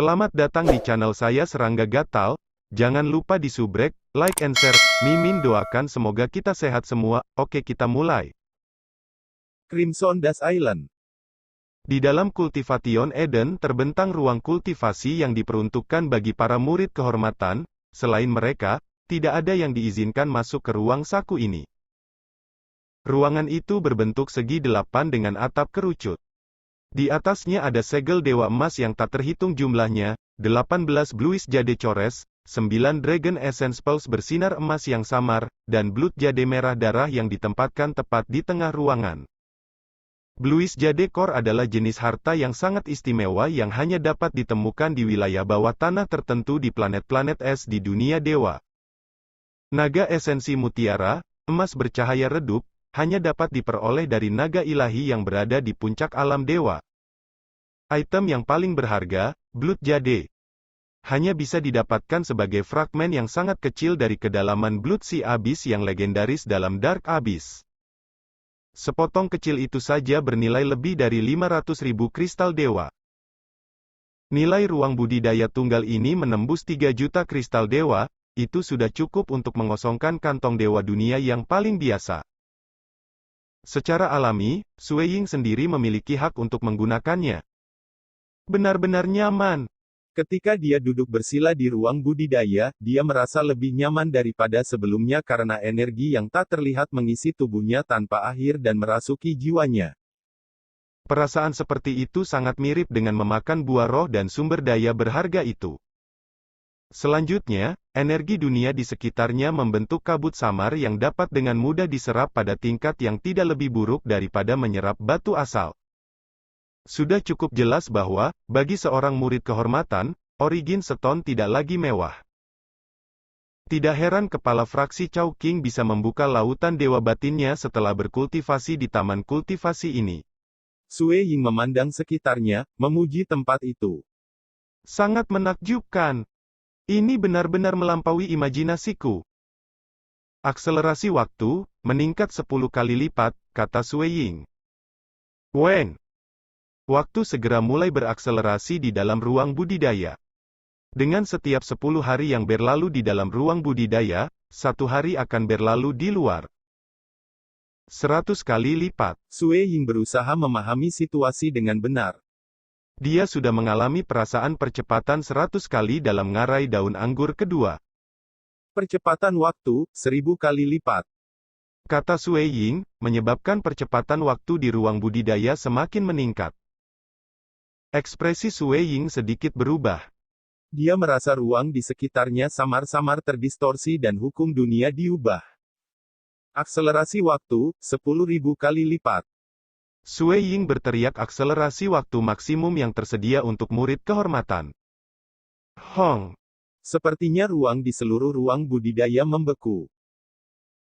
Selamat datang di channel saya Serangga Gatal. Jangan lupa di subrek, like and share. Mimin doakan semoga kita sehat semua. Oke, kita mulai. Crimson Dash Island. Di dalam Kultivation Eden terbentang ruang kultivasi yang diperuntukkan bagi para murid kehormatan. Selain mereka, tidak ada yang diizinkan masuk ke ruang saku ini. Ruangan itu berbentuk segi delapan dengan atap kerucut. Di atasnya ada segel dewa emas yang tak terhitung jumlahnya, 18 Bluish Jade Chores, 9 Dragon Essence Pulse bersinar emas yang samar, dan Blood Jade merah darah yang ditempatkan tepat di tengah ruangan. Bluish Jade Core adalah jenis harta yang sangat istimewa yang hanya dapat ditemukan di wilayah bawah tanah tertentu di planet-planet es di dunia dewa. Naga esensi mutiara, emas bercahaya redup, hanya dapat diperoleh dari naga ilahi yang berada di puncak alam dewa. Item yang paling berharga, Blood Jade, hanya bisa didapatkan sebagai fragmen yang sangat kecil dari kedalaman Blood Sea Abyss yang legendaris dalam Dark Abyss. Sepotong kecil itu saja bernilai lebih dari 500.000 kristal dewa. Nilai ruang budidaya tunggal ini menembus 3 juta kristal dewa, itu sudah cukup untuk mengosongkan kantong dewa dunia yang paling biasa. Secara alami, Sue Ying sendiri memiliki hak untuk menggunakannya. Benar-benar nyaman. Ketika dia duduk bersila di ruang budidaya, dia merasa lebih nyaman daripada sebelumnya karena energi yang tak terlihat mengisi tubuhnya tanpa akhir dan merasuki jiwanya. Perasaan seperti itu sangat mirip dengan memakan buah roh dan sumber daya berharga itu. Selanjutnya, energi dunia di sekitarnya membentuk kabut samar yang dapat dengan mudah diserap pada tingkat yang tidak lebih buruk daripada menyerap batu asal. Sudah cukup jelas bahwa, bagi seorang murid kehormatan, Origin Stone tidak lagi mewah. Tidak heran kepala fraksi Chowking bisa membuka lautan dewa batinnya setelah berkultivasi di taman kultivasi ini. Sue Ying memandang sekitarnya, memuji tempat itu. Sangat menakjubkan. Ini benar-benar melampaui imajinasiku. Akselerasi waktu, meningkat 10 kali lipat, kata Sue Ying. Wen. Waktu segera mulai berakselerasi di dalam ruang budidaya. Dengan setiap 10 hari yang berlalu di dalam ruang budidaya, 1 hari akan berlalu di luar. 100 kali lipat. Sue Ying berusaha memahami situasi dengan benar. Dia sudah mengalami perasaan percepatan 100 kali dalam ngarai daun anggur kedua. Percepatan waktu, 1000 kali lipat. Kata Sue Ying, menyebabkan percepatan waktu di ruang budidaya semakin meningkat. Ekspresi Sue Ying sedikit berubah. Dia merasa ruang di sekitarnya samar-samar terdistorsi dan hukum dunia diubah. Akselerasi waktu, 10.000 kali lipat. Sue Ying berteriak akselerasi waktu maksimum yang tersedia untuk murid kehormatan. Hong. Sepertinya ruang di seluruh ruang budidaya membeku.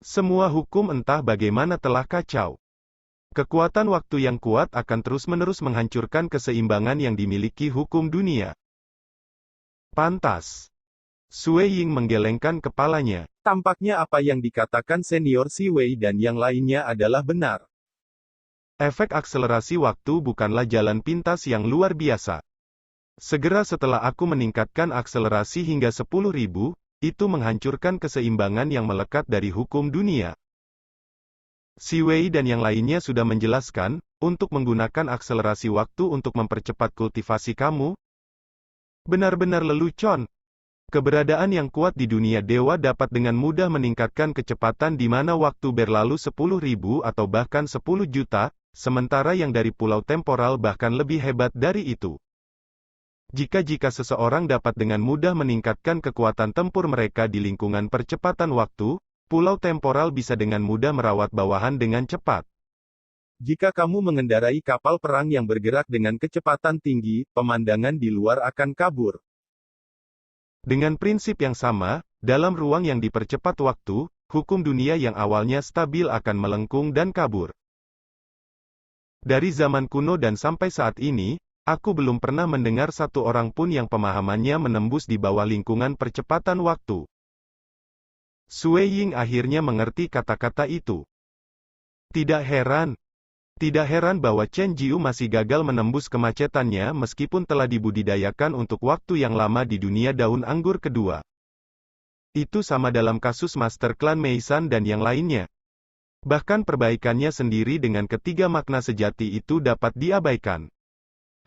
Semua hukum entah bagaimana telah kacau. Kekuatan waktu yang kuat akan terus-menerus menghancurkan keseimbangan yang dimiliki hukum dunia. Pantas. Sue Ying menggelengkan kepalanya. Tampaknya apa yang dikatakan senior Si Wei dan yang lainnya adalah benar. Efek akselerasi waktu bukanlah jalan pintas yang luar biasa. Segera setelah aku meningkatkan akselerasi hingga 10.000, itu menghancurkan keseimbangan yang melekat dari hukum dunia. Si Wei dan yang lainnya sudah menjelaskan, untuk menggunakan akselerasi waktu untuk mempercepat kultivasi kamu. Benar-benar lelucon. Keberadaan yang kuat di dunia dewa dapat dengan mudah meningkatkan kecepatan di mana waktu berlalu 10.000 atau bahkan 10 juta, sementara yang dari pulau temporal bahkan lebih hebat dari itu. Jika seseorang dapat dengan mudah meningkatkan kekuatan tempur mereka di lingkungan percepatan waktu, pulau temporal bisa dengan mudah merawat bawahan dengan cepat. Jika kamu mengendarai kapal perang yang bergerak dengan kecepatan tinggi, pemandangan di luar akan kabur. Dengan prinsip yang sama, dalam ruang yang dipercepat waktu, hukum dunia yang awalnya stabil akan melengkung dan kabur. Dari zaman kuno dan sampai saat ini, aku belum pernah mendengar satu orang pun yang pemahamannya menembus di bawah lingkungan percepatan waktu. Sue Ying akhirnya mengerti kata-kata itu. Tidak heran. Tidak heran bahwa Chen Jiu masih gagal menembus kemacetannya meskipun telah dibudidayakan untuk waktu yang lama di dunia daun anggur kedua. Itu sama dalam kasus Master Klan Meisan dan yang lainnya. Bahkan perbaikannya sendiri dengan ketiga makna sejati itu dapat diabaikan.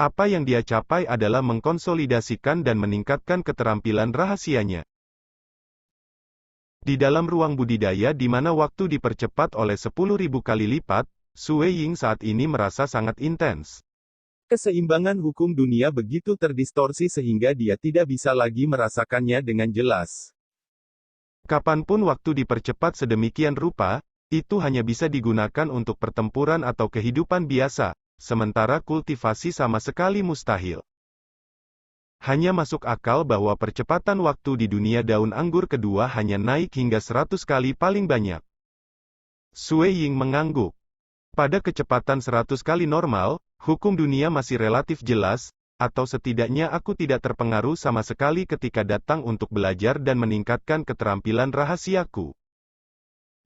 Apa yang dia capai adalah mengkonsolidasikan dan meningkatkan keterampilan rahasianya. Di dalam ruang budidaya di mana waktu dipercepat oleh 10.000 kali lipat, Sue Ying saat ini merasa sangat intens. Keseimbangan hukum dunia begitu terdistorsi sehingga dia tidak bisa lagi merasakannya dengan jelas. Kapanpun waktu dipercepat sedemikian rupa, itu hanya bisa digunakan untuk pertempuran atau kehidupan biasa, sementara kultivasi sama sekali mustahil. Hanya masuk akal bahwa percepatan waktu di dunia daun anggur kedua hanya naik hingga 100 kali paling banyak. Sue Ying mengangguk. Pada kecepatan 100 kali normal, hukum dunia masih relatif jelas, atau setidaknya aku tidak terpengaruh sama sekali ketika datang untuk belajar dan meningkatkan keterampilan rahasiaku.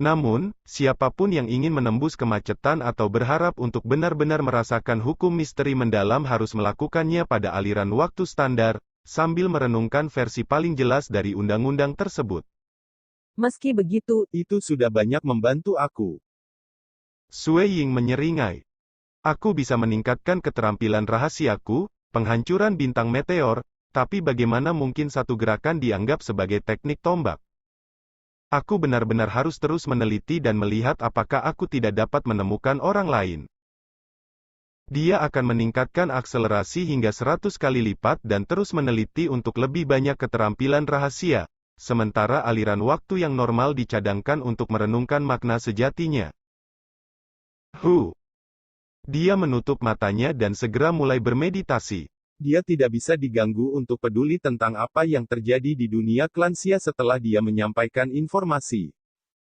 Namun, siapapun yang ingin menembus kemacetan atau berharap untuk benar-benar merasakan hukum misteri mendalam harus melakukannya pada aliran waktu standar, sambil merenungkan versi paling jelas dari undang-undang tersebut. Meski begitu, Itu sudah banyak membantu aku. Sue Ying menyeringai. Aku bisa meningkatkan keterampilan rahasiaku, penghancuran bintang meteor, tapi bagaimana mungkin satu gerakan dianggap sebagai teknik tombak? Aku benar-benar harus terus meneliti dan melihat apakah aku tidak dapat menemukan orang lain. Dia akan meningkatkan akselerasi hingga 100 kali lipat dan terus meneliti untuk lebih banyak keterampilan rahasia, sementara aliran waktu yang normal dicadangkan untuk merenungkan makna sejatinya. Dia menutup matanya dan segera mulai bermeditasi. Dia tidak bisa diganggu untuk peduli tentang apa yang terjadi di dunia klan Xia setelah dia menyampaikan informasi.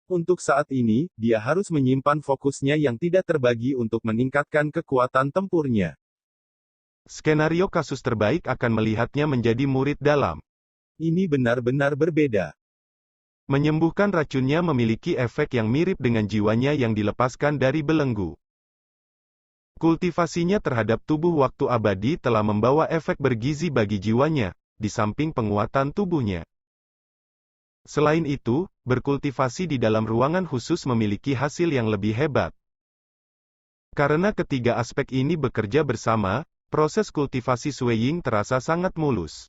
Untuk saat ini, dia harus menyimpan fokusnya yang tidak terbagi untuk meningkatkan kekuatan tempurnya. Skenario kasus terbaik akan melihatnya menjadi murid dalam. Ini benar-benar berbeda. Menyembuhkan racunnya memiliki efek yang mirip dengan jiwanya yang dilepaskan dari belenggu. Kultivasinya terhadap tubuh waktu abadi telah membawa efek bergizi bagi jiwanya, di samping penguatan tubuhnya. Selain itu, berkultivasi di dalam ruangan khusus memiliki hasil yang lebih hebat. Karena ketiga aspek ini bekerja bersama, proses kultivasi Sue Ying terasa sangat mulus.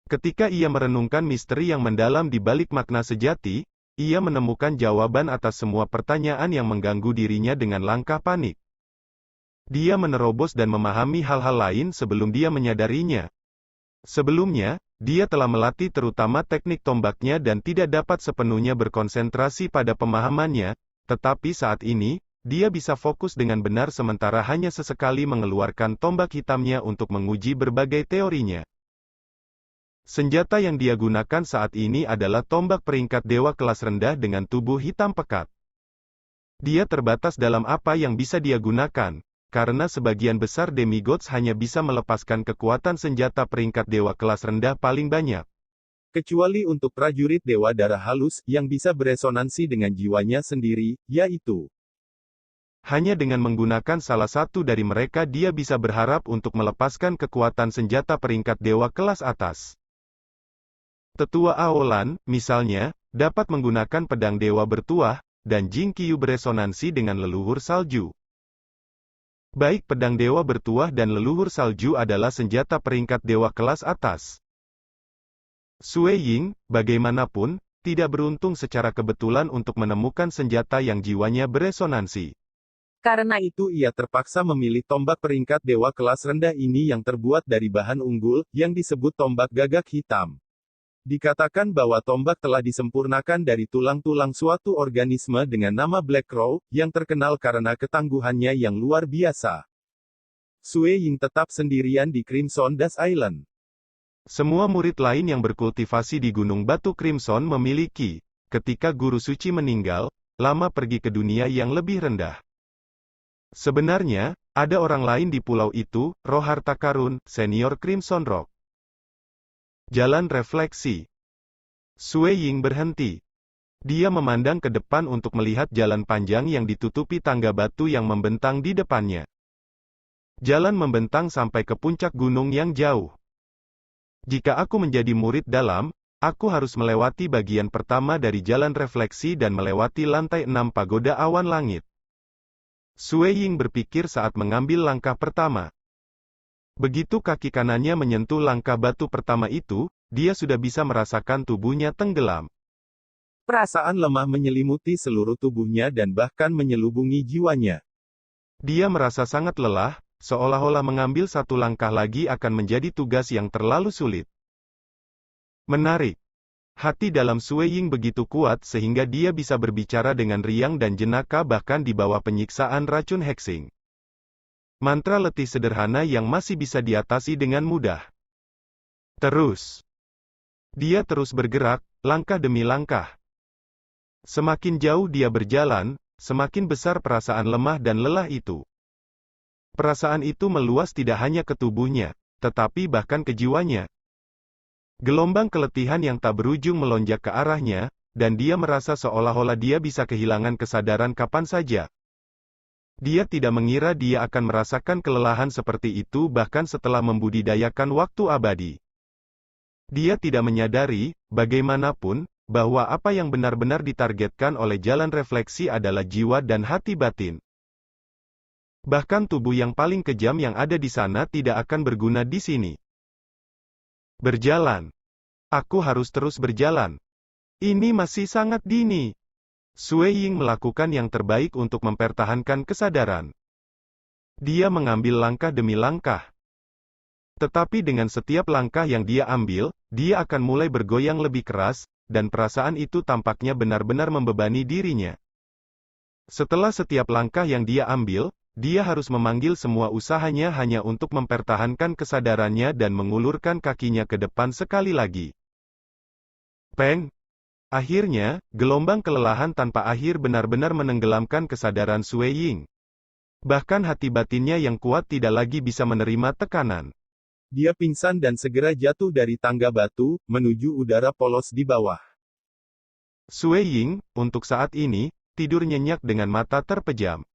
Ketika ia merenungkan misteri yang mendalam di balik makna sejati, ia menemukan jawaban atas semua pertanyaan yang mengganggu dirinya dengan langkah panik. Dia menerobos dan memahami hal-hal lain sebelum dia menyadarinya. Sebelumnya, dia telah melatih terutama teknik tombaknya dan tidak dapat sepenuhnya berkonsentrasi pada pemahamannya, tetapi saat ini, dia bisa fokus dengan benar sementara hanya sesekali mengeluarkan tombak hitamnya untuk menguji berbagai teorinya. Senjata yang dia gunakan saat ini adalah tombak peringkat dewa kelas rendah dengan tubuh hitam pekat. Dia terbatas dalam apa yang bisa dia gunakan, karena sebagian besar demigods hanya bisa melepaskan kekuatan senjata peringkat dewa kelas rendah paling banyak. Kecuali untuk prajurit dewa darah halus, yang bisa beresonansi dengan jiwanya sendiri, yaitu. Hanya dengan menggunakan salah satu dari mereka dia bisa berharap untuk melepaskan kekuatan senjata peringkat dewa kelas atas. Tetua Aolan, misalnya, dapat menggunakan pedang dewa bertuah, dan Jing Qiu beresonansi dengan leluhur salju. Baik pedang dewa bertuah dan leluhur salju adalah senjata peringkat dewa kelas atas. Sue Ying, bagaimanapun, tidak beruntung secara kebetulan untuk menemukan senjata yang jiwanya beresonansi. karena Itu ia terpaksa memilih tombak peringkat dewa kelas rendah ini yang terbuat dari bahan unggul, yang disebut tombak gagak hitam. Dikatakan bahwa tombak telah disempurnakan dari tulang-tulang suatu organisme dengan nama Black Crow, yang terkenal karena ketangguhannya yang luar biasa. Sue Ying tetap sendirian di Crimson Dust Island. Semua murid lain yang berkultivasi di Gunung Batu Crimson memiliki, ketika guru suci meninggal, lama pergi ke dunia yang lebih rendah. Sebenarnya, ada orang lain di pulau itu, Roh Harta Karun, senior Crimson Rock. Jalan refleksi. Sue Ying berhenti. Dia memandang ke depan untuk melihat jalan panjang yang ditutupi tangga batu yang membentang di depannya. Jalan membentang sampai ke puncak gunung yang jauh. Jika aku menjadi murid dalam, aku harus melewati bagian pertama dari jalan refleksi dan melewati lantai 6 pagoda awan langit. Sui Ying berpikir saat mengambil langkah pertama. Begitu kaki kanannya menyentuh langkah batu pertama itu, dia sudah bisa merasakan tubuhnya tenggelam. Perasaan lemah menyelimuti seluruh tubuhnya dan bahkan menyelubungi jiwanya. Dia merasa sangat lelah, seolah-olah mengambil satu langkah lagi akan menjadi tugas yang terlalu sulit. Menarik. Hati dalam Sui Ying begitu kuat sehingga dia bisa berbicara dengan riang dan jenaka bahkan di bawah penyiksaan racun hexing. Mantra letih sederhana yang masih bisa diatasi dengan mudah. Terus. Dia terus bergerak, langkah demi langkah. Semakin jauh dia berjalan, semakin besar perasaan lemah dan lelah itu. Perasaan itu meluas tidak hanya ke tubuhnya, tetapi bahkan ke jiwanya. Gelombang keletihan yang tak berujung melonjak ke arahnya, dan dia merasa seolah-olah dia bisa kehilangan kesadaran kapan saja. Dia tidak mengira dia akan merasakan kelelahan seperti itu bahkan setelah membudidayakan waktu abadi. Dia tidak menyadari, bagaimanapun, bahwa apa yang benar-benar ditargetkan oleh jalan refleksi adalah jiwa dan hati batin. Bahkan tubuh yang paling kejam yang ada di sana tidak akan berguna di sini. Berjalan. Aku harus terus berjalan. Ini masih sangat dini. Sui Ying melakukan yang terbaik untuk mempertahankan kesadaran. Dia mengambil langkah demi langkah. Tetapi dengan setiap langkah yang dia ambil, dia akan mulai bergoyang lebih keras, dan perasaan itu tampaknya benar-benar membebani dirinya. Setelah setiap langkah yang dia ambil, dia harus memanggil semua usahanya hanya untuk mempertahankan kesadarannya dan mengulurkan kakinya ke depan sekali lagi. Peng! Akhirnya, gelombang kelelahan tanpa akhir benar-benar menenggelamkan kesadaran Sui Ying. Bahkan hati batinnya yang kuat tidak lagi bisa menerima tekanan. Dia pingsan dan segera jatuh dari tangga batu, menuju udara polos di bawah. Sui Ying, untuk saat ini, tidur nyenyak dengan mata terpejam.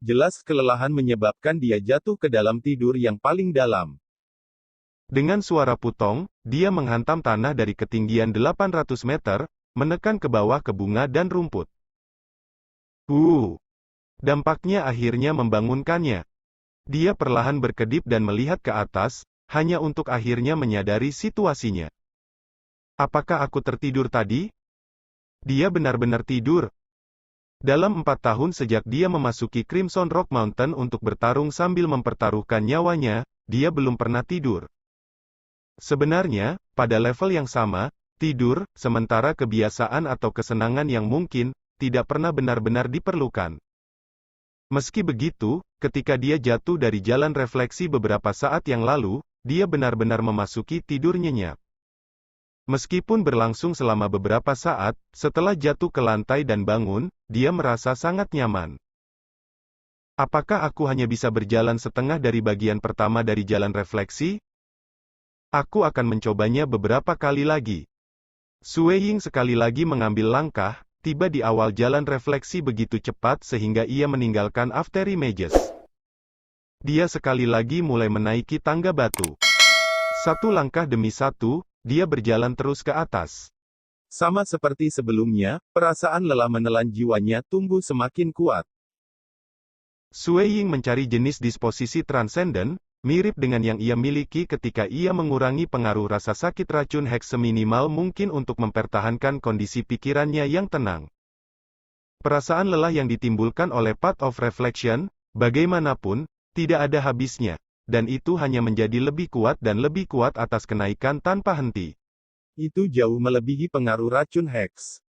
Jelas kelelahan menyebabkan dia jatuh ke dalam tidur yang paling dalam. Dengan suara putong, dia menghantam tanah dari ketinggian 800 meter, menekan ke bawah ke bunga dan rumput. Dampaknya akhirnya membangunkannya. Dia perlahan berkedip dan melihat ke atas, hanya untuk akhirnya menyadari situasinya. Apakah aku tertidur tadi? Dia benar-benar tidur. Dalam 4 tahun sejak dia memasuki Crimson Rock Mountain untuk bertarung sambil mempertaruhkan nyawanya, dia belum pernah tidur. Sebenarnya, pada level yang sama, tidur, sementara kebiasaan atau kesenangan yang mungkin, tidak pernah benar-benar diperlukan. Meski begitu, ketika dia jatuh dari jalan refleksi beberapa saat yang lalu, dia benar-benar memasuki tidur nyenyak. Meskipun berlangsung selama beberapa saat, setelah jatuh ke lantai dan bangun, dia merasa sangat nyaman. Apakah aku hanya bisa berjalan setengah dari bagian pertama dari jalan refleksi? Aku akan mencobanya beberapa kali lagi. Sui Ying sekali lagi mengambil langkah, tiba di awal jalan refleksi begitu cepat sehingga ia meninggalkan After Images. Dia sekali lagi mulai menaiki tangga batu. Satu langkah demi satu, dia berjalan terus ke atas. Sama seperti sebelumnya, perasaan lelah menelan jiwanya tumbuh semakin kuat. Sui Ying mencari jenis disposisi transenden, mirip dengan yang ia miliki ketika ia mengurangi pengaruh rasa sakit racun heks seminimal mungkin untuk mempertahankan kondisi pikirannya yang tenang. Perasaan lelah yang ditimbulkan oleh Path of Reflection, bagaimanapun, tidak ada habisnya, dan itu hanya menjadi lebih kuat dan lebih kuat atas kenaikan tanpa henti. Itu jauh melebihi pengaruh racun heks.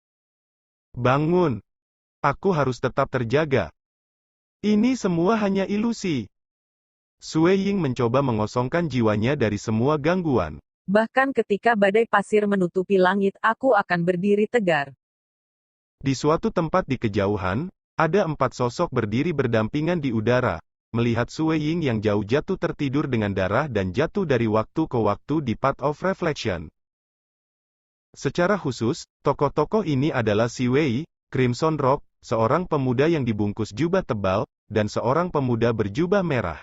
Bangun! Aku harus tetap terjaga. Ini semua hanya ilusi. Sui Ying mencoba mengosongkan jiwanya dari semua gangguan. Bahkan ketika badai pasir menutupi langit, aku akan berdiri tegar. Di suatu tempat di kejauhan, ada 4 sosok berdiri berdampingan di udara, melihat Sui Ying yang jauh jatuh tertidur dengan darah dan jatuh dari waktu ke waktu di Path of Reflection. Secara khusus, tokoh-tokoh ini adalah Si Wei, Crimson Rock, seorang pemuda yang dibungkus jubah tebal, dan seorang pemuda berjubah merah.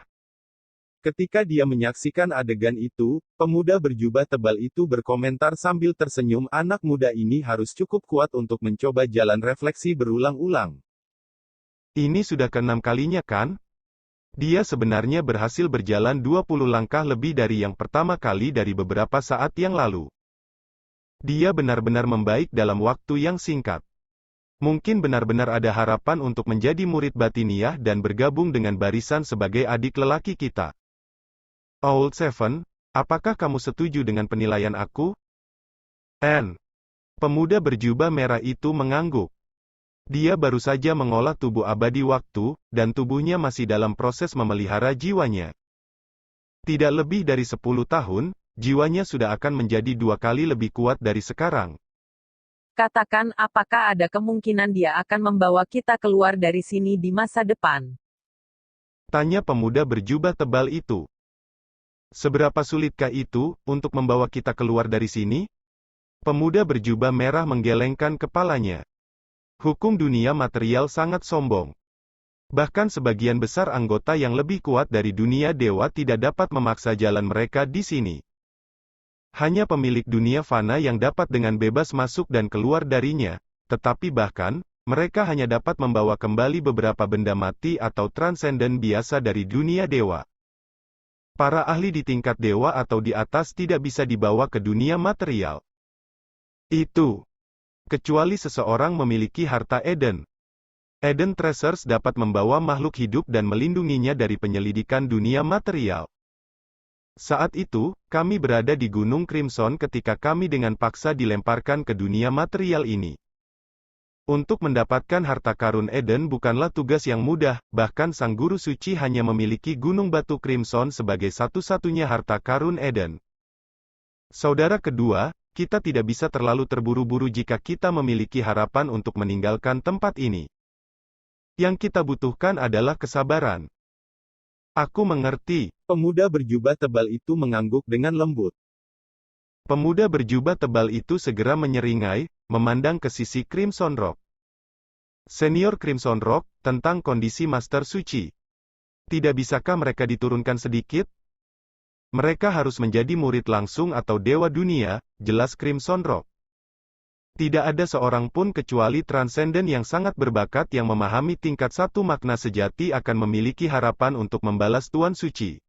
Ketika dia menyaksikan adegan itu, pemuda berjubah tebal itu berkomentar sambil tersenyum, anak muda ini harus cukup kuat untuk mencoba jalan refleksi berulang-ulang. Ini sudah ke-6 kalinya kan? Dia sebenarnya berhasil berjalan 20 langkah lebih dari yang pertama kali dari beberapa saat yang lalu. Dia benar-benar membaik dalam waktu yang singkat. Mungkin benar-benar ada harapan untuk menjadi murid batiniah dan bergabung dengan barisan sebagai adik lelaki kita. Old Seven, apakah kamu setuju dengan penilaian aku? Anne. Pemuda berjubah merah itu mengangguk. Dia baru saja mengolah tubuh abadi waktu, dan tubuhnya masih dalam proses memelihara jiwanya. Tidak lebih dari 10 tahun, jiwanya sudah akan menjadi 2 kali lebih kuat dari sekarang. Katakan, apakah ada kemungkinan dia akan membawa kita keluar dari sini di masa depan? Tanya pemuda berjubah tebal itu. Seberapa sulitkah itu, untuk membawa kita keluar dari sini? Pemuda berjubah merah menggelengkan kepalanya. Hukum dunia material sangat sombong. Bahkan sebagian besar anggota yang lebih kuat dari dunia dewa tidak dapat memaksa jalan mereka di sini. Hanya pemilik dunia fana yang dapat dengan bebas masuk dan keluar darinya, tetapi bahkan, mereka hanya dapat membawa kembali beberapa benda mati atau transenden biasa dari dunia dewa. Para ahli di tingkat dewa atau di atas tidak bisa dibawa ke dunia material. Itu. Kecuali seseorang memiliki harta Eden. Eden Treasures dapat membawa makhluk hidup dan melindunginya dari penyelidikan dunia material. Saat itu, kami berada di Gunung Crimson ketika kami dengan paksa dilemparkan ke dunia material ini. Untuk mendapatkan harta karun Eden bukanlah tugas yang mudah, bahkan Sang Guru Suci hanya memiliki Gunung Batu Crimson sebagai satu-satunya harta karun Eden. Saudara kedua, kita tidak bisa terlalu terburu-buru jika kita memiliki harapan untuk meninggalkan tempat ini. Yang kita butuhkan adalah kesabaran. Aku mengerti. Pemuda berjubah tebal itu mengangguk dengan lembut. Pemuda berjubah tebal itu segera menyeringai, memandang ke sisi Crimson Rock. Senior Crimson Rock, tentang kondisi Master Suci. Tidak bisakah mereka diturunkan sedikit? Mereka harus menjadi murid langsung atau Dewa Dunia, jelas Crimson Rock. Tidak ada seorang pun kecuali transenden yang sangat berbakat yang memahami tingkat satu makna sejati akan memiliki harapan untuk membalas Tuan Suci.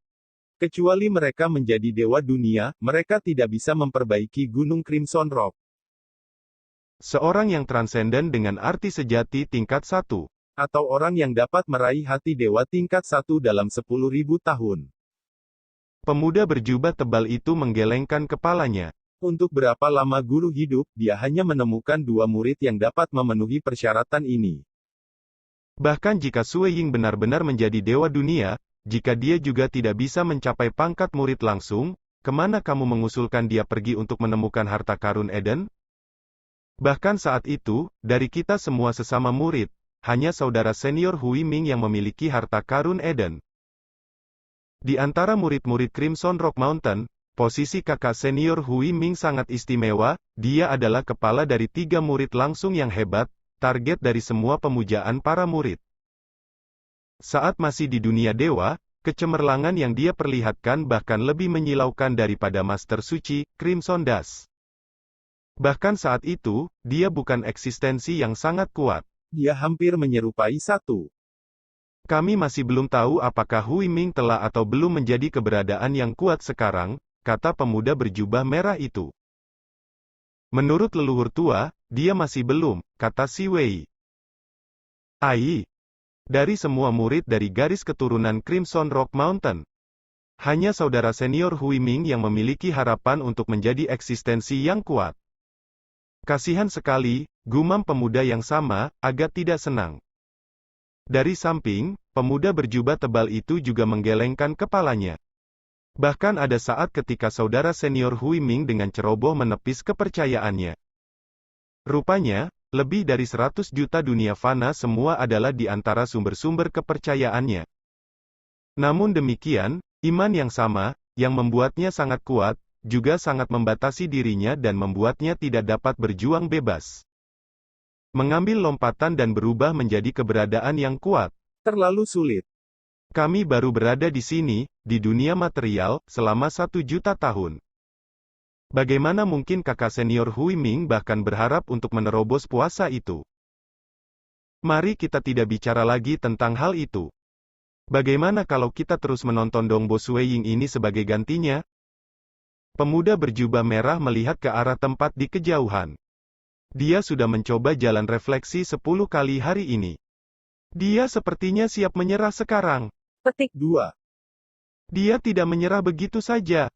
Kecuali mereka menjadi Dewa Dunia, mereka tidak bisa memperbaiki Gunung Crimson Rock. Seorang yang transenden dengan arti sejati tingkat 1. Atau orang yang dapat meraih hati Dewa tingkat 1 dalam 10.000 tahun. Pemuda berjubah tebal itu menggelengkan kepalanya. Untuk berapa lama guru hidup, dia hanya menemukan 2 murid yang dapat memenuhi persyaratan ini. Bahkan jika Sui Ying benar-benar menjadi Dewa Dunia, jika dia juga tidak bisa mencapai pangkat murid langsung, kemana kamu mengusulkan dia pergi untuk menemukan harta karun Eden? Bahkan saat itu, dari kita semua sesama murid, hanya saudara senior Hui Ming yang memiliki harta karun Eden. Di antara murid-murid Crimson Rock Mountain, posisi kakak senior Hui Ming sangat istimewa, dia adalah kepala dari 3 murid langsung yang hebat, target dari semua pemujaan para murid. Saat masih di dunia dewa, kecemerlangan yang dia perlihatkan bahkan lebih menyilaukan daripada Master Suci, Crimson Dash. Bahkan saat itu, dia bukan eksistensi yang sangat kuat. Dia hampir menyerupai satu. Kami masih belum tahu apakah Hui Ming telah atau belum menjadi keberadaan yang kuat sekarang, kata pemuda berjubah merah itu. Menurut leluhur tua, dia masih belum, kata Si Wei. Ai. Dari semua murid dari garis keturunan Crimson Rock Mountain, hanya saudara senior Hui Ming yang memiliki harapan untuk menjadi eksistensi yang kuat. Kasihan sekali, gumam pemuda yang sama, agak tidak senang. Dari samping, pemuda berjubah tebal itu juga menggelengkan kepalanya. Bahkan ada saat ketika saudara senior Hui Ming dengan ceroboh menepis kepercayaannya. Rupanya, lebih dari 100 juta dunia fana semua adalah di antara sumber-sumber kepercayaannya. Namun demikian, iman yang sama, yang membuatnya sangat kuat, juga sangat membatasi dirinya dan membuatnya tidak dapat berjuang bebas. Mengambil lompatan dan berubah menjadi keberadaan yang kuat. Terlalu sulit. Kami baru berada di sini, di dunia material, selama 1 juta tahun. Bagaimana mungkin kakak senior Hui Ming bahkan berharap untuk menerobos puasa itu? Mari kita tidak bicara lagi tentang hal itu. Bagaimana kalau kita terus menonton Dong Bo Sueying ini sebagai gantinya? Pemuda berjubah merah melihat ke arah tempat di kejauhan. Dia sudah mencoba jalan refleksi 10 kali hari ini. Dia sepertinya siap menyerah sekarang. Petik 2. Dia tidak menyerah begitu saja.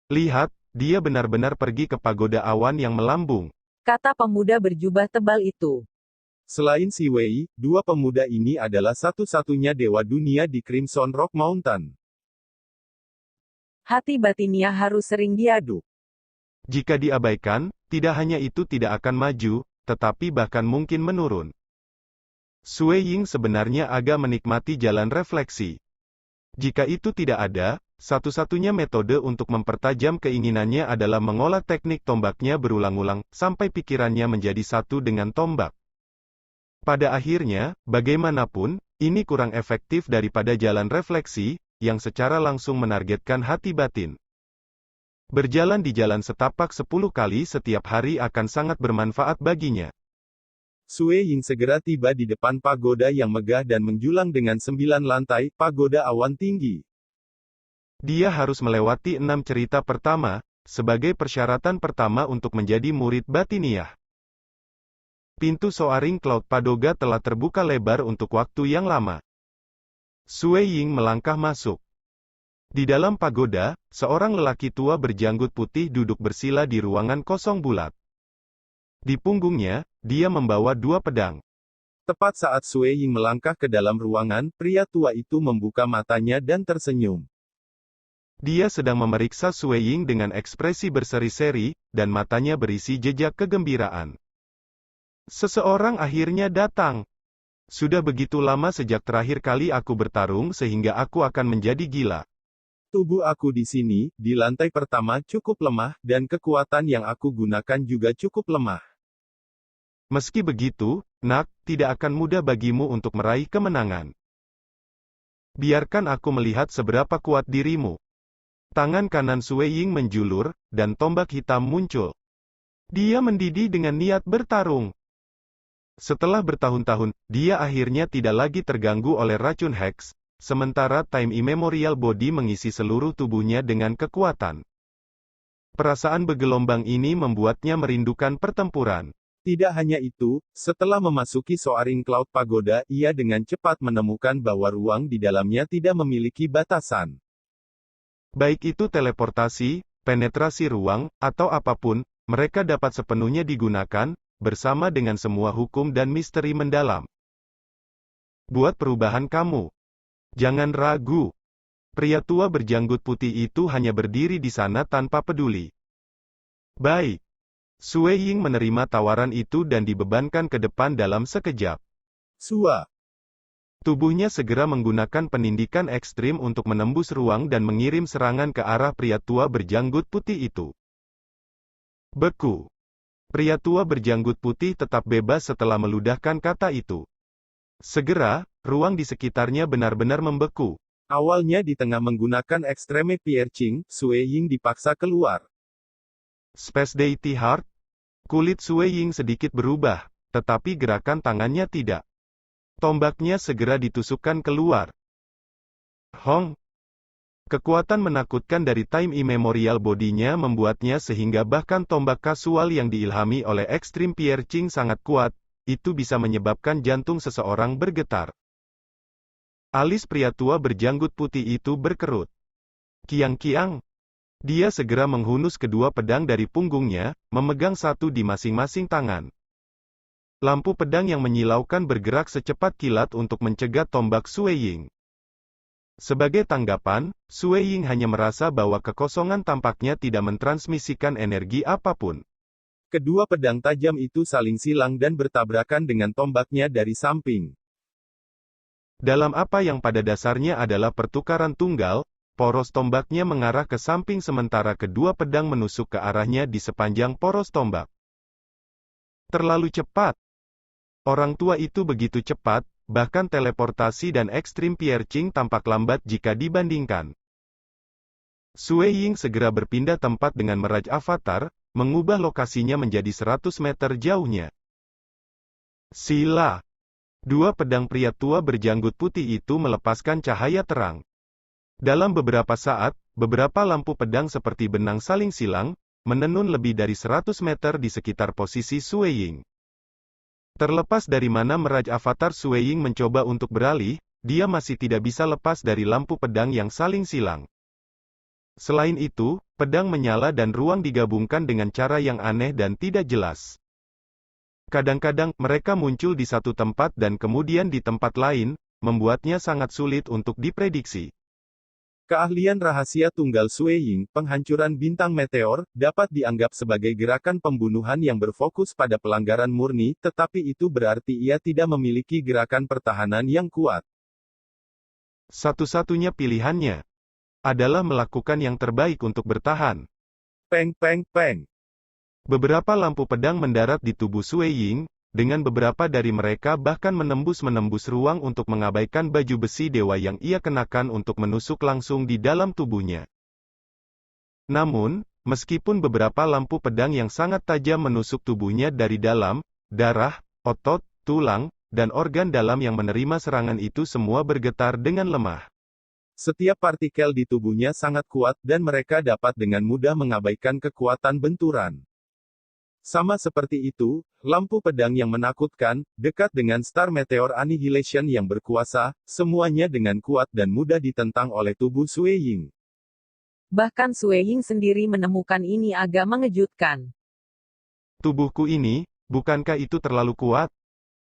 Lihat, dia benar-benar pergi ke pagoda awan yang melambung. kata pemuda berjubah tebal itu. Selain Si Wei, dua pemuda ini adalah satu-satunya dewa dunia di Crimson Rock Mountain. Hati batinnya harus sering diaduk. Jika diabaikan, tidak hanya itu tidak akan maju, tetapi bahkan mungkin menurun. Sui Ying sebenarnya agak menikmati jalan refleksi. Jika itu tidak ada, satu-satunya metode untuk mempertajam keinginannya adalah mengolah teknik tombaknya berulang-ulang, sampai pikirannya menjadi satu dengan tombak. Pada akhirnya, bagaimanapun, ini kurang efektif daripada jalan refleksi, yang secara langsung menargetkan hati batin. Berjalan di jalan setapak 10 kali setiap hari akan sangat bermanfaat baginya. Sui Ying segera tiba di depan pagoda yang megah dan menjulang dengan 9 lantai, pagoda awan tinggi. Dia harus melewati 6 cerita pertama, sebagai persyaratan pertama untuk menjadi murid batiniah. Pintu Soaring Cloud Pagoda telah terbuka lebar untuk waktu yang lama. Sui Ying melangkah masuk. Di dalam pagoda, seorang lelaki tua berjanggut putih duduk bersila di ruangan kosong bulat. Di punggungnya, dia membawa 2 pedang. Tepat saat Sui Ying melangkah ke dalam ruangan, pria tua itu membuka matanya dan tersenyum. Dia sedang memeriksa Sui Ying dengan ekspresi berseri-seri, dan matanya berisi jejak kegembiraan. Seseorang akhirnya datang. Sudah begitu lama sejak terakhir kali aku bertarung sehingga aku akan menjadi gila. Tubuh aku di sini, di lantai pertama cukup lemah, dan kekuatan yang aku gunakan juga cukup lemah. Meski begitu, Nak, tidak akan mudah bagimu untuk meraih kemenangan. Biarkan aku melihat seberapa kuat dirimu. Tangan kanan Sui Ying menjulur, dan tombak hitam muncul. Dia mendidih dengan niat bertarung. Setelah bertahun-tahun, dia akhirnya tidak lagi terganggu oleh racun Hex, sementara Time Immemorial Body mengisi seluruh tubuhnya dengan kekuatan. Perasaan bergelombang ini membuatnya merindukan pertempuran. Tidak hanya itu, setelah memasuki Soaring Cloud Pagoda, ia dengan cepat menemukan bahwa ruang di dalamnya tidak memiliki batasan. Baik itu teleportasi, penetrasi ruang, atau apapun, mereka dapat sepenuhnya digunakan, bersama dengan semua hukum dan misteri mendalam. Buat perubahan kamu. Jangan ragu. Pria tua berjanggut putih itu hanya berdiri di sana tanpa peduli. Baik. Sui Ying menerima tawaran itu dan dibebankan ke depan dalam sekejap. Sua. Tubuhnya segera menggunakan penindikan ekstrim untuk menembus ruang dan mengirim serangan ke arah pria tua berjanggut putih itu. Beku. Pria tua berjanggut putih tetap bebas setelah meludahkan kata itu. Segera, ruang di sekitarnya benar-benar membeku. Awalnya di tengah menggunakan Extreme Piercing, Sui Ying dipaksa keluar. Space Deity Heart. Kulit Sui Ying sedikit berubah, tetapi gerakan tangannya tidak. Tombaknya segera ditusukkan keluar. Hong. Kekuatan menakutkan dari Time Immemorial Body-nya membuatnya sehingga bahkan tombak kasual yang diilhami oleh Extreme Piercing sangat kuat, itu bisa menyebabkan jantung seseorang bergetar. Alis pria tua berjanggut putih itu berkerut. Kiang-kiang. Dia segera menghunus kedua pedang dari punggungnya, memegang satu di masing-masing tangan. Lampu pedang yang menyilaukan bergerak secepat kilat untuk mencegat tombak Sui Ying. Sebagai tanggapan, Sui Ying hanya merasa bahwa kekosongan tampaknya tidak mentransmisikan energi apapun. Kedua pedang tajam itu saling silang dan bertabrakan dengan tombaknya dari samping. Dalam apa yang pada dasarnya adalah pertukaran tunggal, poros tombaknya mengarah ke samping sementara kedua pedang menusuk ke arahnya di sepanjang poros tombak. Terlalu cepat. Orang tua itu begitu cepat, bahkan teleportasi dan ekstrim piercing tampak lambat jika dibandingkan. Sui Ying segera berpindah tempat dengan meraj avatar, mengubah lokasinya menjadi 100 meter jauhnya. Sila. Dua pedang pria tua berjanggut putih itu melepaskan cahaya terang. Dalam beberapa saat, beberapa lampu pedang seperti benang saling silang, menenun lebih dari 100 meter di sekitar posisi Sui Ying. Terlepas dari mana meraj avatar Sui Ying mencoba untuk beralih, dia masih tidak bisa lepas dari lampu pedang yang saling silang. Selain itu, pedang menyala dan ruang digabungkan dengan cara yang aneh dan tidak jelas. Kadang-kadang, mereka muncul di satu tempat dan kemudian di tempat lain, membuatnya sangat sulit untuk diprediksi. Keahlian rahasia tunggal Sui Ying, penghancuran bintang meteor, dapat dianggap sebagai gerakan pembunuhan yang berfokus pada pelanggaran murni, tetapi itu berarti ia tidak memiliki gerakan pertahanan yang kuat. Satu-satunya pilihannya adalah melakukan yang terbaik untuk bertahan. Peng peng peng. Beberapa lampu pedang mendarat di tubuh Sui Ying, dengan beberapa dari mereka bahkan menembus ruang untuk mengabaikan baju besi dewa yang ia kenakan untuk menusuk langsung di dalam tubuhnya. Namun, meskipun beberapa lampu pedang yang sangat tajam menusuk tubuhnya dari dalam, darah, otot, tulang, dan organ dalam yang menerima serangan itu semua bergetar dengan lemah. Setiap partikel di tubuhnya sangat kuat, dan mereka dapat dengan mudah mengabaikan kekuatan benturan. Sama seperti itu, lampu pedang yang menakutkan, dekat dengan Star Meteor Annihilation yang berkuasa, semuanya dengan kuat dan mudah ditentang oleh tubuh Sui Ying. Bahkan Sui Ying sendiri menemukan ini agak mengejutkan. Tubuhku ini, bukankah itu terlalu kuat?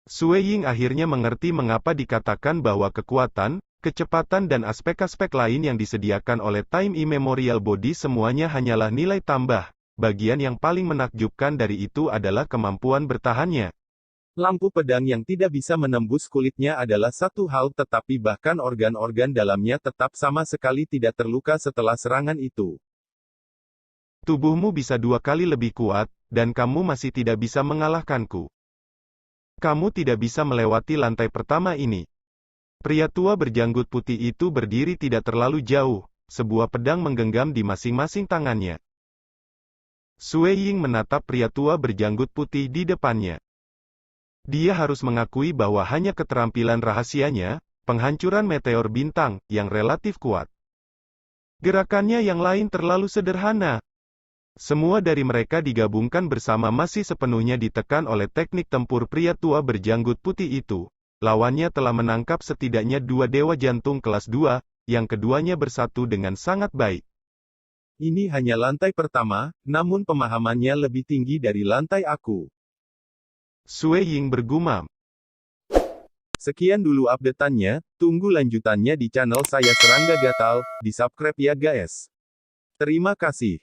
Sui Ying akhirnya mengerti mengapa dikatakan bahwa kekuatan, kecepatan dan aspek-aspek lain yang disediakan oleh Time Immemorial Body semuanya hanyalah nilai tambah. Bagian yang paling menakjubkan dari itu adalah kemampuan bertahannya. Lampu pedang yang tidak bisa menembus kulitnya adalah satu hal, tetapi bahkan organ-organ dalamnya tetap sama sekali tidak terluka setelah serangan itu. Tubuhmu bisa 2 kali lebih kuat, dan kamu masih tidak bisa mengalahkanku. Kamu tidak bisa melewati lantai pertama ini. Pria tua berjanggut putih itu berdiri tidak terlalu jauh, sebuah pedang menggenggam di masing-masing tangannya. Sui Ying menatap pria tua berjanggut putih di depannya. Dia harus mengakui bahwa hanya keterampilan rahasianya, penghancuran meteor bintang, yang relatif kuat. Gerakannya yang lain terlalu sederhana. Semua dari mereka digabungkan bersama masih sepenuhnya ditekan oleh teknik tempur pria tua berjanggut putih itu. Lawannya telah menangkap setidaknya 2 dewa jantung kelas 2, yang keduanya bersatu dengan sangat baik. Ini hanya lantai pertama, namun pemahamannya lebih tinggi dari lantai aku. Sui Ying bergumam. Sekian dulu update-annya, tunggu lanjutannya di channel saya Serangga Gatal, di subscribe ya guys. Terima kasih.